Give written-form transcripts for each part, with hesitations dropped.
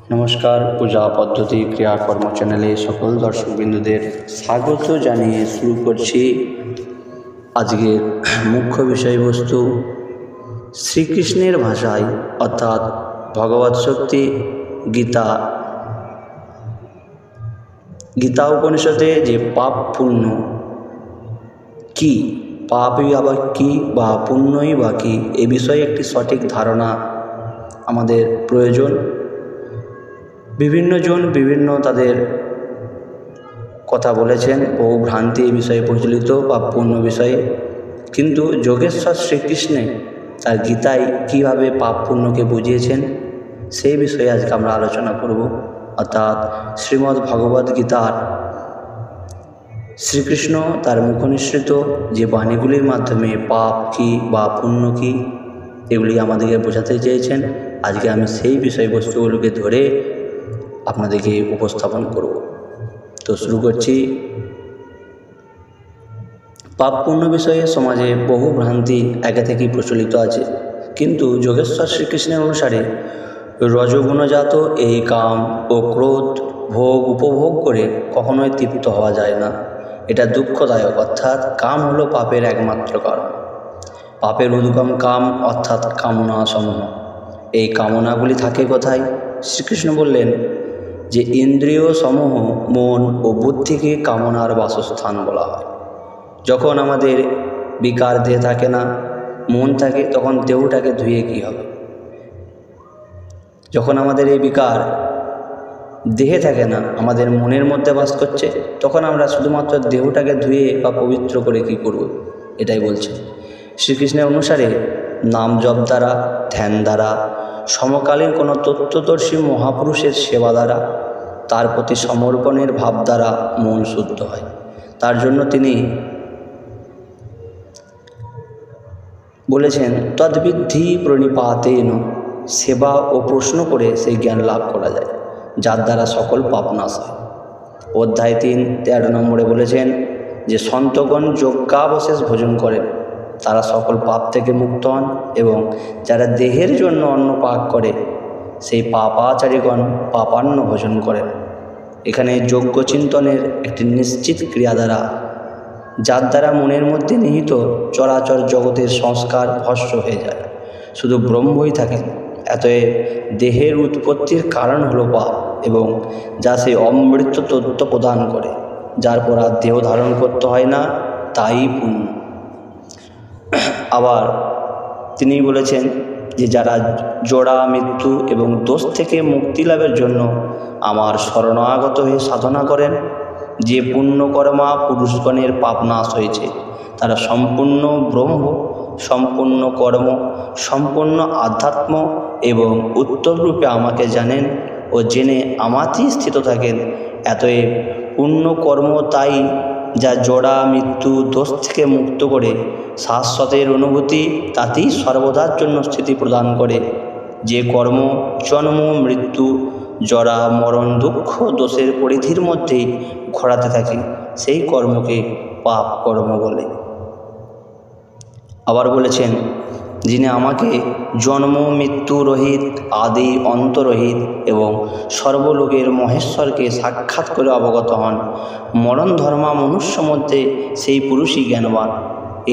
নমস্কার, পূজা পদ্ধতি ক্রিয়াকর্ম চ্যানেলে সকল দর্শকবৃন্দদের স্বাগত জানিয়ে শুরু করছি আজকের মুখ্য বিষয়বস্তু। শ্রীকৃষ্ণের ভাষায় অর্থাৎ ভগবৎ শক্তি গীতা উপনিষদে যে পাপ পুণ্য কি, পাপই আবার কি বা পুণ্যই বা কি, এ বিষয়ে একটি সঠিক ধারণা আমাদের প্রয়োজন। বিভিন্ন জন বিভিন্ন তাদের কথা বলেছেন, বহু ভ্রান্তি এই বিষয়ে প্রচলিত পাপ পুণ্য বিষয়ে, কিন্তু যোগেশ্বর শ্রীকৃষ্ণে তার গীতায় কীভাবে পাপ পুণ্যকে বুঝিয়েছেন সেই বিষয়ে আজকে আমরা আলোচনা করব। অর্থাৎ শ্রীমদ্ ভগবদ্ গীতার শ্রীকৃষ্ণ তার মুখনিসৃত যে বাণীগুলির মাধ্যমে পাপ কী বা পুণ্য কী এগুলি আমাদেরকে বোঝাতে চেয়েছেন। আজকে আমি সেই বিষয়বস্তুগুলোকে ধরে আপনাদেরকে উপস্থাপন করব। তো শুরু করছি। পাপ পুণ্য বিষয়ে সমাজে বহু ভ্রান্তি আগে থেকেই প্রচলিত আছে, কিন্তু যোগেশ্বর শ্রীকৃষ্ণের অনুসারে রজগুণজাত এই কাম ও ক্রোধ ভোগ উপভোগ করে কখনোই তৃপ্ত হওয়া যায় না। এটা দুঃখদায়ক। অর্থাৎ কাম হলো পাপের একমাত্র কারণ। পাপের উদ্গম কাম অর্থাৎ কামনা সমূহ। এই কামনাগুলি থাকে কোথায়? শ্রীকৃষ্ণ বললেন যে ইন্দ্রিয় সমূহ মন ও বুদ্ধিকে কামনার বাসস্থান বলা হয়। যখন আমাদের বিকার দেহ থাকে না, মন থাকে, তখন দেহটাকে ধুয়ে কী হবে? যখন আমাদের এই বিকার দেহে থাকে না, আমাদের মনের মধ্যে বাস করছে, তখন আমরা শুধুমাত্র দেহটাকে ধুয়ে বা পবিত্র করে কী করব? এটাই বলছে শ্রীকৃষ্ণের অনুসারে। নাম জপ দ্বারা, ধ্যান দ্বারা, সমকালীন কোনো তত্ত্বদর্শী মহাপুরুষের সেবা দ্বারা, তার প্রতি সমর্পণের ভাব দ্বারা মন শুদ্ধ হয়। তার জন্য তিনি বলেছেন তদ্বিদ্ধি প্রণিপাতেন, সেবা ও প্রশ্ন করে সেই জ্ঞান লাভ করা যায়, যার দ্বারা সকল পাপ নাশ হয়। অধ্যায় 3, 13 নম্বরে বলেছেন যে সন্তগণ যজ্ঞাবশেষ ভোজন করেন, তারা সকল পাপ থেকে মুক্ত হন, এবং যারা দেহের জন্য অন্ন পাক করে সেই পাপাচারীগণ পাপান্ন ভোজন করেন। এখানে যজ্ঞ চিন্তনের একটি নিশ্চিত ক্রিয়া দ্বারা, যার দ্বারা মনের মধ্যে নিহিত চরাচর জগতের সংস্কার ভস্ম হয়ে যায়, শুধু ব্রহ্মই থাকেন। অতএব দেহের উৎপত্তির কারণ হলো পাপ, এবং যা সেই অমৃত তত্ত্ব প্রদান করে, যার পর আর দেহ ধারণ করতে হয় না, তাই পুণ্য। আবার তিনি বলেছেন যে যারা জড়া মৃত্যু এবং দোষ থেকে মুক্তি লাভের জন্য আমার শরণাগত হয়ে সাধনা করেন, যে পুণ্যকর্মা পুরুষগণের পাপ নাশ হয়েছে, তারা সম্পূর্ণ ব্রহ্ম, সম্পূর্ণ কর্ম, সম্পূর্ণ আধ্যাত্ম এবং উত্তমরূপে আমাকে জানেন ও জেনে আমাতেই স্থিত থাকেন। এতএব পুণ্যকর্ম তাই যা জড়া মৃত্যু দোষ থেকে মুক্ত করে শাশ্বতের অনুভূতি, তাতেই সর্বদার জন্য স্থিতি প্রদান করে। যে কর্ম জন্ম মৃত্যু জরা মরণ দুঃখ দোষের পরিধির মধ্যেই ঘোরাতে থাকে, সেই কর্মকে পাপ কর্ম বলে। আবার বলেছেন যিনি আমাকে জন্ম মৃত্যু রহিত, আদি অন্তরহিত এবং সর্বলোকের মহেশ্বরকে সাক্ষাৎ করে অবগত হন, মরণ ধর্মা মনুষ্য মধ্যে সেই পুরুষই জ্ঞানবান।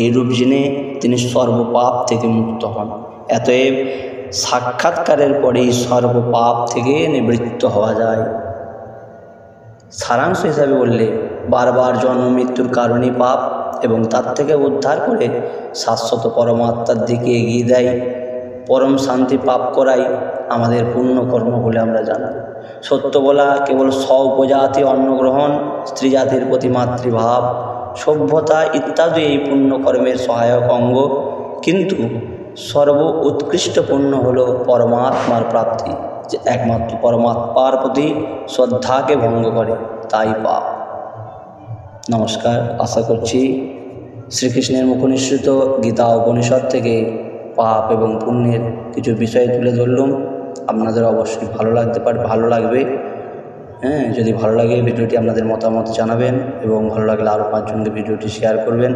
এইরূপ জেনে তিনি সর্বপাপ থেকে মুক্ত হন। এতএব সাক্ষাৎকারের পরেই সর্বপাপ থেকে নিবৃত্ত হওয়া যায়। সারাংশ হিসাবে বললে, বারবার জন্ম মৃত্যুর কারণই পাপ, এবং তার থেকে উদ্ধার করে শাশ্বত পরমাত্মার দিকে এগিয়ে দেয়, পরম শান্তি পাপ করাই আমাদের পুণ্যকর্ম বলে আমরা জানি। সত্য বলা, কেবল স্ব-উপজাতি অন্নগ্রহণ, স্ত্রী জাতির প্রতি মাতৃভাব, সভ্যতা ইত্যাদি এই পুণ্যকর্মের সহায়ক অঙ্গ, কিন্তু সর্ব উৎকৃষ্ট পুণ্য হল পরমাত্মার প্রাপ্তি, যে একমাত্র পরমাত্মার প্রতি শ্রদ্ধাকে ভঙ্গ করে, তাই পাপ। নমস্কার। আশা করছি শ্রীকৃষ্ণের মুখনিসৃত গীতা উপনিষদ থেকে পাপ এবং পুণ্যের কিছু বিষয় তুলে ধরলাম। আপনাদের অবশ্যই ভালো লাগবে। যদি ভালো লাগে ভিডিওটি আপনাদের মতামত জানাবেন, এবং ভালো লাগলে আরও 5 জনকে ভিডিওটি শেয়ার করবেন।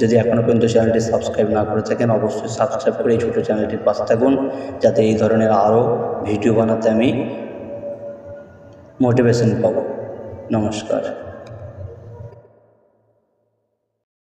যদি এখনও পর্যন্ত চ্যানেলটি সাবস্ক্রাইব না করে থাকেন, অবশ্যই সাবস্ক্রাইব করে এই ছোটো চ্যানেলটির পাশে থাকুন, যাতে এই ধরনের আরও ভিডিও বানাতে আমি মোটিভেশন পাবো। নমস্কার।